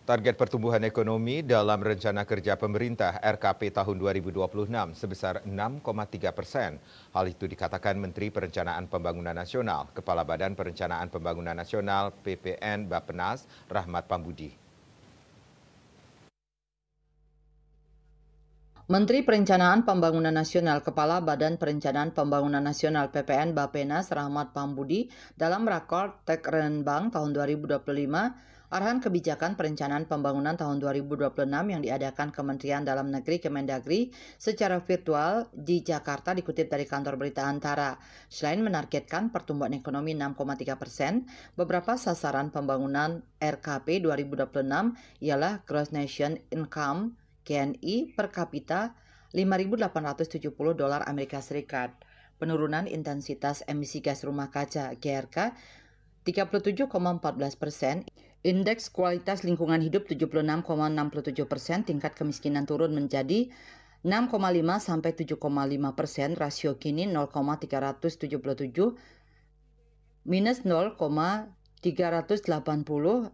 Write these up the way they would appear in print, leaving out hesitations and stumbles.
Target pertumbuhan ekonomi dalam rencana kerja pemerintah RKP tahun 2026 sebesar 6,3%. Hal itu dikatakan Menteri Perencanaan Pembangunan Nasional, Kepala Badan Perencanaan Pembangunan Nasional (PPN) Bappenas, Rahmat Pambudi. Menteri Perencanaan Pembangunan Nasional, Kepala Badan Perencanaan Pembangunan Nasional (PPN) Bappenas, Rahmat Pambudi dalam Rakor Tekrenbang tahun 2025, Arahan Kebijakan Perencanaan Pembangunan tahun 2026 yang diadakan Kementerian Dalam Negeri Kemendagri secara virtual di Jakarta dikutip dari kantor berita Antara. Selain menargetkan pertumbuhan ekonomi 6,3%, beberapa sasaran pembangunan RKP 2026 ialah Gross Nation Income (GNI) per kapita $5.870 Amerika Serikat, penurunan intensitas emisi gas rumah kaca (GRK) 37,14%, indeks kualitas lingkungan hidup 76,67%, tingkat kemiskinan turun menjadi 6,5 sampai 7,5%, rasio Gini 0,377 minus 0,380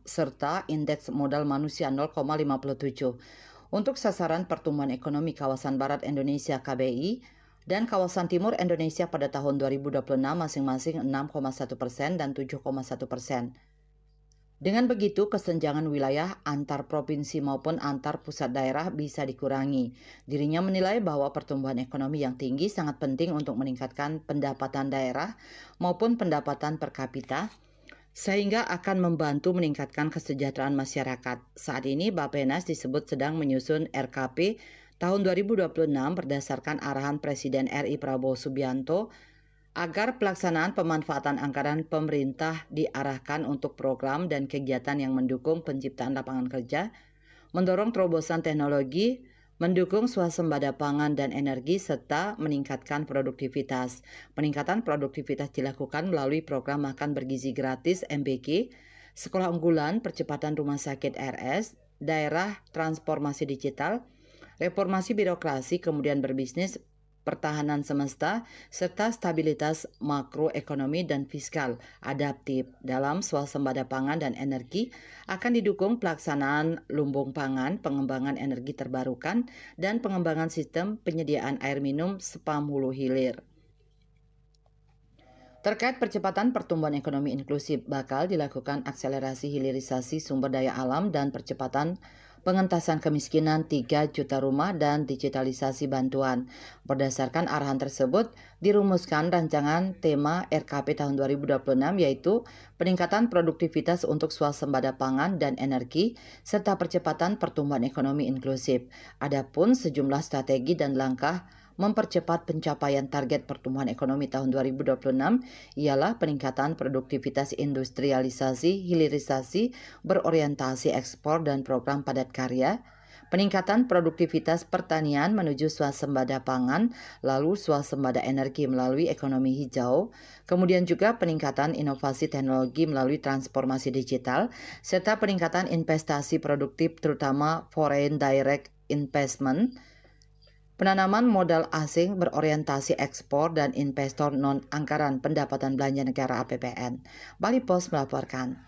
serta indeks modal manusia 0,57. Untuk sasaran pertumbuhan ekonomi kawasan Barat Indonesia (KBI) dan kawasan Timur Indonesia pada tahun 2026 masing-masing 6,1% dan 7,1%. Dengan begitu, kesenjangan wilayah antar provinsi maupun antar pusat daerah bisa dikurangi. Dirinya menilai bahwa pertumbuhan ekonomi yang tinggi sangat penting untuk meningkatkan pendapatan daerah maupun pendapatan per kapita, sehingga akan membantu meningkatkan kesejahteraan masyarakat. Saat ini Bappenas disebut sedang menyusun RKP tahun 2026 berdasarkan arahan Presiden RI Prabowo Subianto agar pelaksanaan pemanfaatan anggaran pemerintah diarahkan untuk program dan kegiatan yang mendukung penciptaan lapangan kerja, mendorong terobosan teknologi, mendukung swasembada pangan dan energi, serta meningkatkan produktivitas. Peningkatan produktivitas dilakukan melalui program makan bergizi gratis (MBG), sekolah unggulan, percepatan rumah sakit RS, daerah transformasi digital, reformasi birokrasi, kemudian berbisnis, pertahanan semesta, serta stabilitas makroekonomi dan fiskal adaptif. Dalam swasembada pangan dan energi akan didukung pelaksanaan lumbung pangan, pengembangan energi terbarukan, dan pengembangan sistem penyediaan air minum spam hulu hilir. Terkait percepatan pertumbuhan ekonomi inklusif, bakal dilakukan akselerasi hilirisasi sumber daya alam dan percepatan pengentasan kemiskinan 3 juta rumah dan digitalisasi bantuan. Berdasarkan arahan tersebut, dirumuskan rancangan tema RKP tahun 2026 yaitu peningkatan produktivitas untuk swasembada pangan dan energi serta percepatan pertumbuhan ekonomi inklusif. Adapun sejumlah strategi dan langkah mempercepat pencapaian target pertumbuhan ekonomi tahun 2026 ialah peningkatan produktivitas industrialisasi, hilirisasi, berorientasi ekspor dan program padat karya, peningkatan produktivitas pertanian menuju swasembada pangan, lalu swasembada energi melalui ekonomi hijau, kemudian juga peningkatan inovasi teknologi melalui transformasi digital, serta peningkatan investasi produktif terutama foreign direct investment, penanaman modal asing berorientasi ekspor dan investor non-anggaran pendapatan belanja negara APBN. Bali Post melaporkan.